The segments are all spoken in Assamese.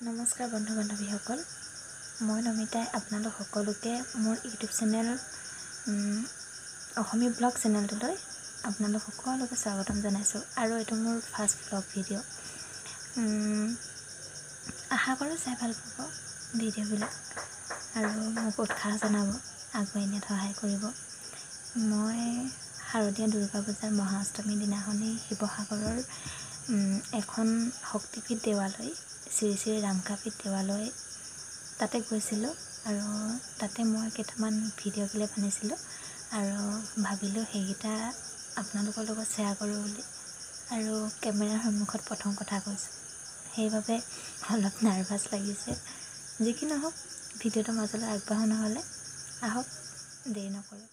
নমস্কাৰ বন্ধু বান্ধৱীসকল, মই নমিতাই আপোনালোক সকলোকে মোৰ ইউটিউব চেনেল অসমীয়া ব্লগ চেনেলটোলৈ আপোনালোক সকলোকে স্বাগতম জনাইছোঁ। আৰু এইটো মোৰ ফাৰ্ষ্ট ব্লগ ভিডিঅ'। আশা কৰোঁ চাই ভাল পাব ভিডিঅ'বিলাক আৰু মোক উৎসাহ জনাব, আগুৱাই নিয়াত সহায় কৰিব। মই শাৰদীয় দুৰ্গা পূজাৰ মহাষ্টমীৰ দিনাখনেই শিৱসাগৰৰ এখন শক্তিপীঠ দেৱালয়, শ্ৰী শ্ৰী ৰামকাপীঠ দেৱালয় তাতে গৈছিলোঁ আৰু তাতে মই কেইটামান ভিডিঅ' ক্লিপ আনিছিলোঁ আৰু ভাবিলোঁ সেইকেইটা আপোনালোকৰ লগত শ্বেয়াৰ কৰোঁ বুলি। আৰু কেমেৰাৰ সন্মুখত প্ৰথম কথা কৈছোঁ, সেইবাবে অলপ নাৰ্ভাছ লাগিছে। যি কি নহওক, ভিডিঅ'টোৰ মাজলৈ আগবাঢ়ো নহ'লে, আহক দেৰি নকৰোঁ।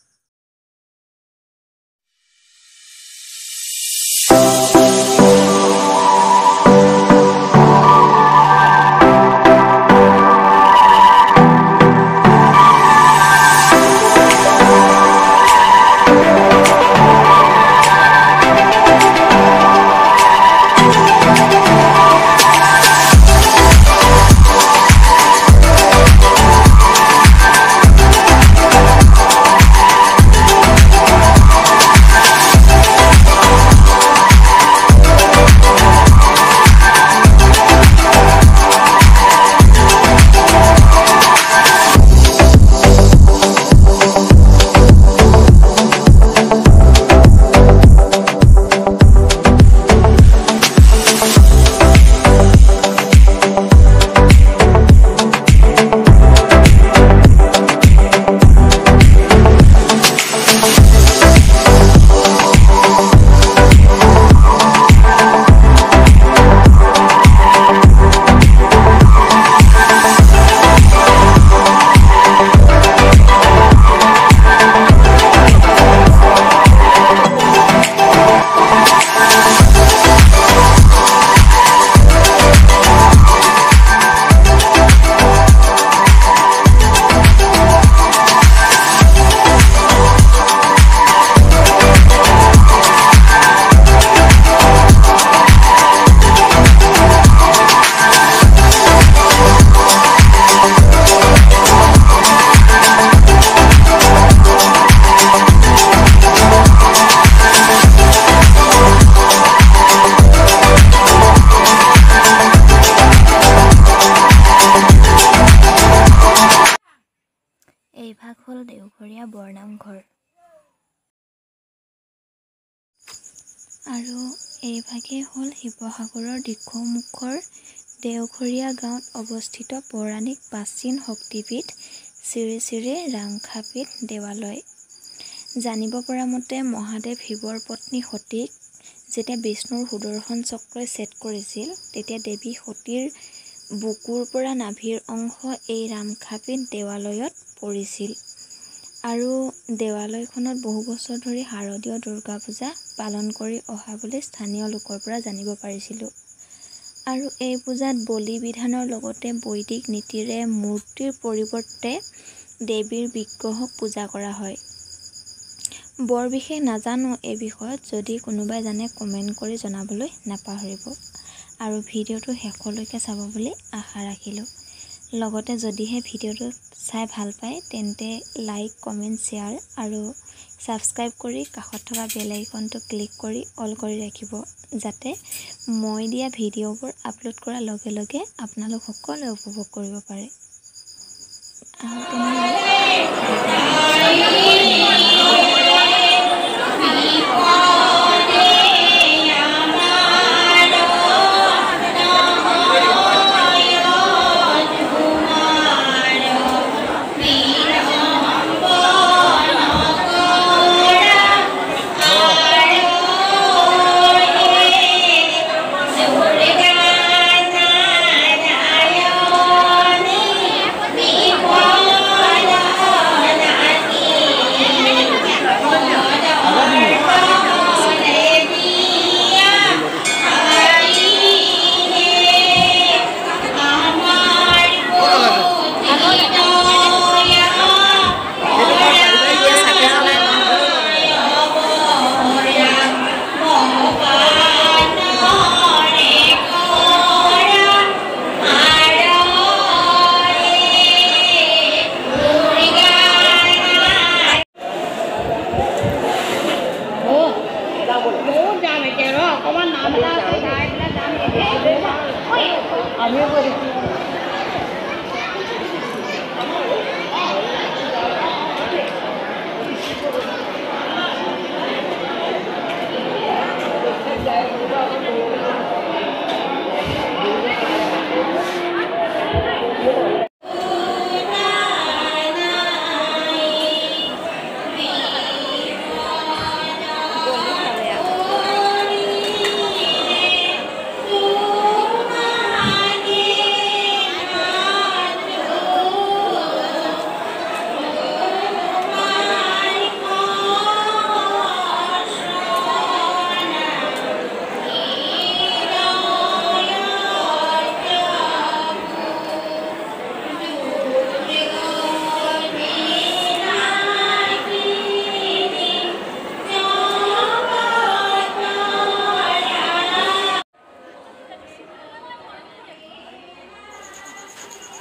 এই ভাগ হ'ল দেওঘৰীয়া বৰনামঘৰ আৰু এই ভাগেই হ'ল শিৱসাগৰৰ দিখৌমুখৰ দেওঘৰীয়া গাঁৱত অৱস্থিত পৌৰাণিক প্ৰাচীন শক্তিপীঠ শ্ৰী শ্ৰী ৰামকাপীঠ দেৱালয়। জানিব পৰা মতে মহাদেৱ শিৱৰ পত্নী সতীক যেতিয়া বিষ্ণুৰ সুদৰ্শন চক্ৰই ছেদ কৰিছিল, তেতিয়া দেৱী সতীৰ বুকুৰ পৰা নাভিৰ অংশ এই ৰামকাপীঠ দেৱালয়ত পৰিছিল আৰু দেৱালয়খনত বহু বছৰ ধৰি শাৰদীয় দুৰ্গা পূজা পালন কৰি অহা বুলি স্থানীয় লোকৰ পৰা জানিব পাৰিছিলোঁ। আৰু এই পূজাত বলি বিধানৰ লগতে বৈদিক নীতিৰে মূৰ্তিৰ পৰিৱৰ্তে দেৱীৰ বিগ্ৰহক পূজা কৰা হয়। বৰ বিশেষ নাজানো এই বিষয়ত, যদি কোনোবাই জানে কমেণ্ট কৰি জনাবলৈ নাপাহৰিব আৰু ভিডিঅ'টো শেষলৈকে চাব বুলি আশা ৰাখিলোঁ। লগতে যদিহে ভিডিঅ'টো চাই ভাল পায় তেন্তে লাইক, কমেণ্ট, শ্বেয়াৰ আৰু ছাবস্ক্ৰাইব কৰি কাষত থকা বেল আইকনটো ক্লিক কৰি অল কৰি ৰাখিব, যাতে মই দিয়া ভিডিঅ'বোৰ আপলোড কৰাৰ লগে লগে আপোনালোক সকলোৱে উপভোগ কৰিব পাৰে। আহক তেনেহ'লে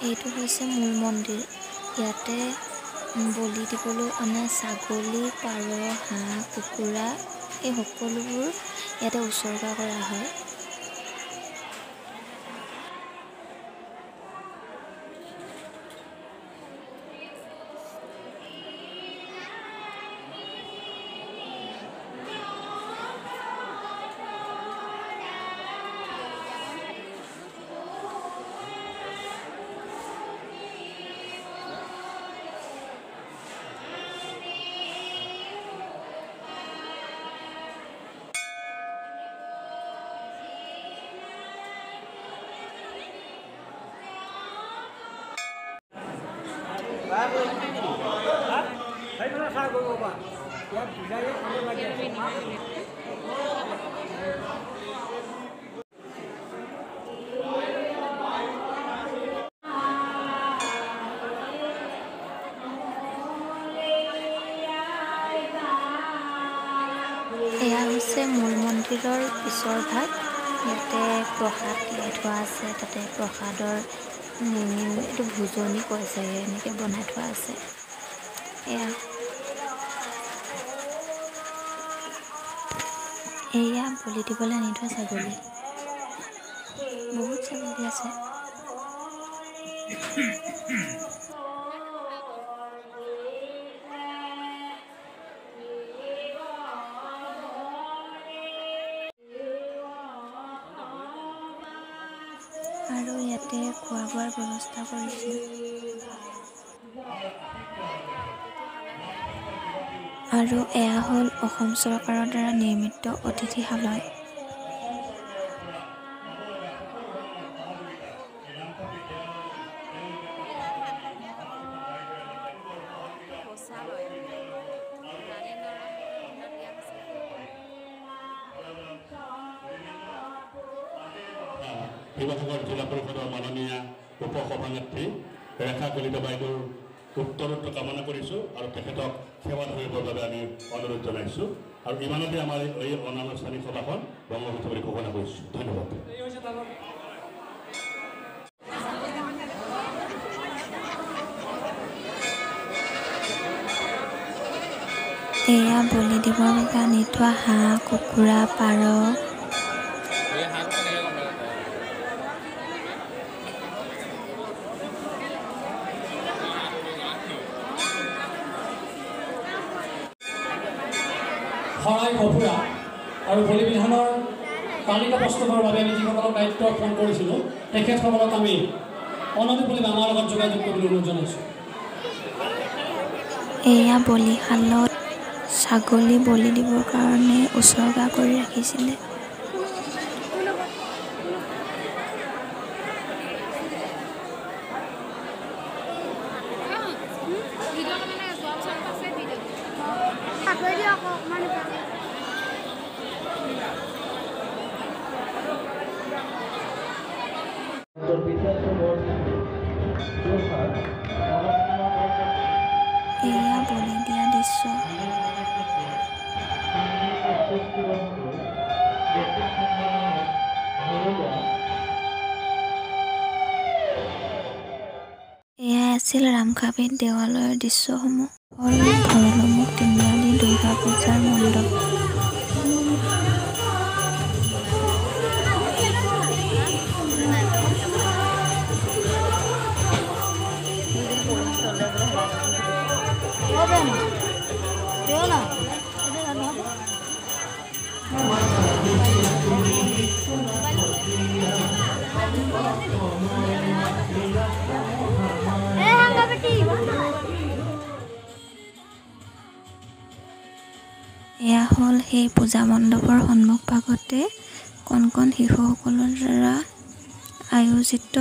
এইটো হৈছে মূল মন্দিৰ। ইয়াতে বলি দিবলৈ অনা ছাগলী, পাৰ, হাঁহ, কুকুৰা এই সকলোবোৰ ইয়াতে উৎসৰ্গা কৰা হয়। এয়া হৈছে মূল মন্দিৰৰ পিছৰ ভাগ। ইয়াতে প্ৰসাদ তিয়াই থোৱা আছে। তাতে প্ৰসাদৰ এইটো ভোজনি কৈছে, এনেকৈ বনাই থোৱা আছে। এয়া বলি দিবলৈ আনি থোৱা ছাগলী। বহুত ছাগলী আছে। আৰু ইয়াতে খোৱা বোৱাৰ ব্যৱস্থা কৰিছিল। আৰু এয়া হ'ল অসম চৰকাৰৰ দ্বাৰা নিৰ্মিত অতিথিশালয়। শিৱসাগৰ জিলা পৰিষদৰ মাননীয় উপসভানেত্ৰী ৰেখা কলিতা বাইদেউৰ উত্তৰোত্তৰ কামনা কৰিছোঁ আৰু তেখেতক সেৱা ধৰিবৰ বাবে আমি অনুৰোধ জনাইছোঁ। আৰু ইমানতে আমাৰ এই অনানুষ্ঠানিক সভাখন ব্ৰহ্মপুত্ৰ বুলি ঘোষণা কৰিছোঁ। ধন্যবাদ। এয়া বলি দিবৰ বাবে আনি থোৱা হাঁহ, কুকুৰা, পাৰ। শৰাই সঁফুৰা আৰু বলি বিধানৰ তালিকা প্ৰস্তুতৰ বাবে আমি যিসকলক দায়িত্ব অৰ্পণ কৰিছিলোঁ তেখেতসকলক আমি অনতিপলমে আমাৰ লগত যোগাযোগ কৰিবলৈ অনুৰোধ জনাইছোঁ। এয়া বলিশালত ছাগলী বলি দিবৰ কাৰণে উৎসৰ্গা কৰি ৰাখিছিলে। এয়া বলি দিয়া দৃশ্য। এয়াই আছিল ৰামখাপেট দেৱালয়ৰ দৃশ্যসমূহ। ভৰলুমুখ তিনিআলি দুৰ্গা পূজাৰ মণ্ডপ। হ'ল সেই পূজা মণ্ডপৰ সন্মুখ ভাগতে কণ কণ শিশুসকলৰ দ্বাৰা আয়োজিত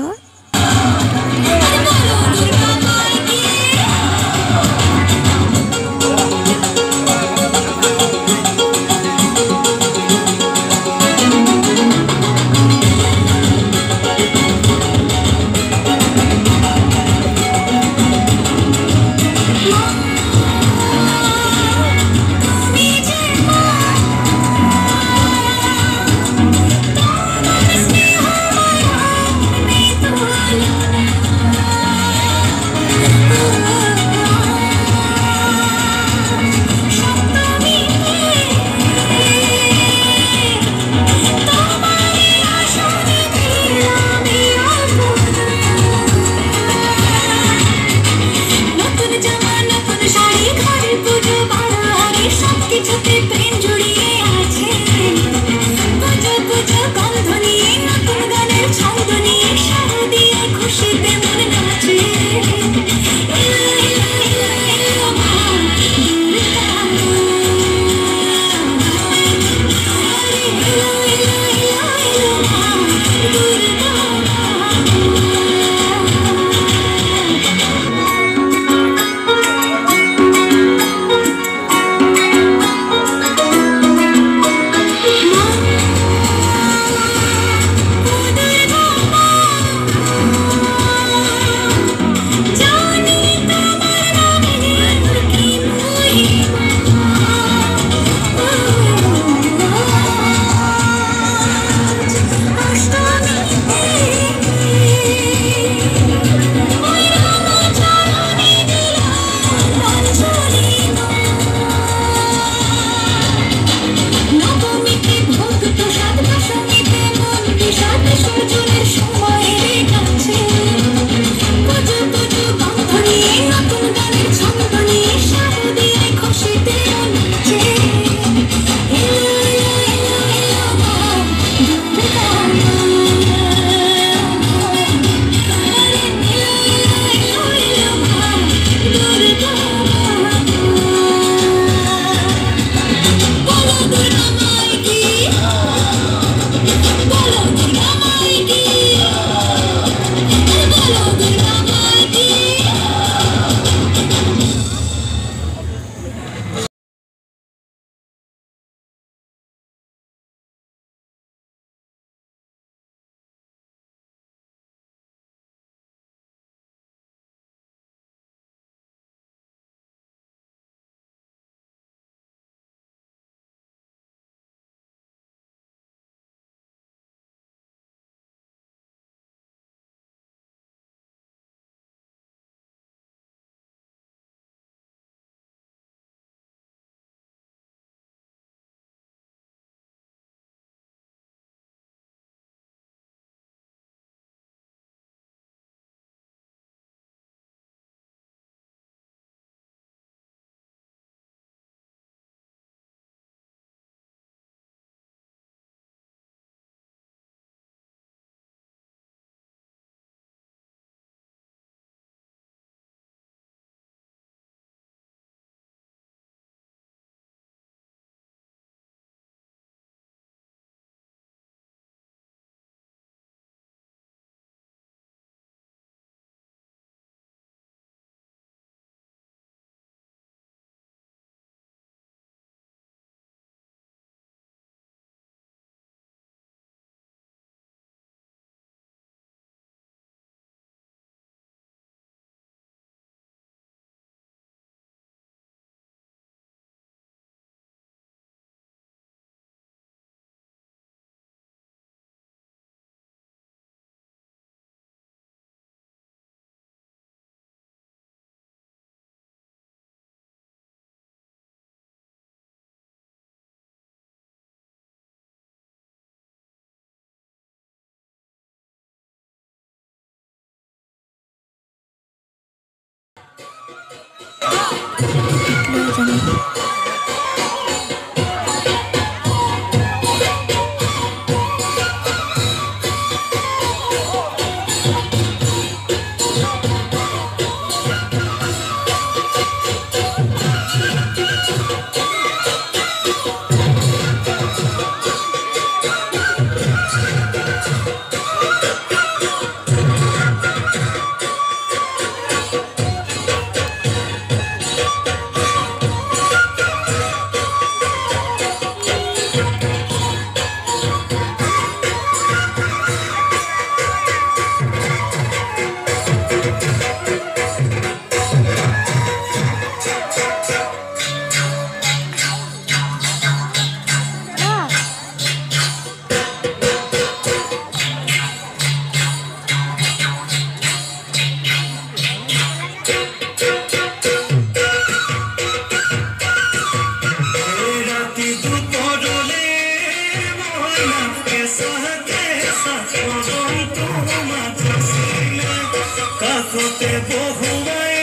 কাকতে বহুবাই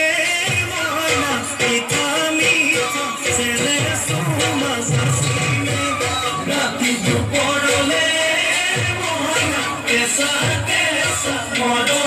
ময়না পিঠা মিঠা ছেলে সমাজ ৰাতি দুপৰলে ময়না কেঁচা কেঁচা মদ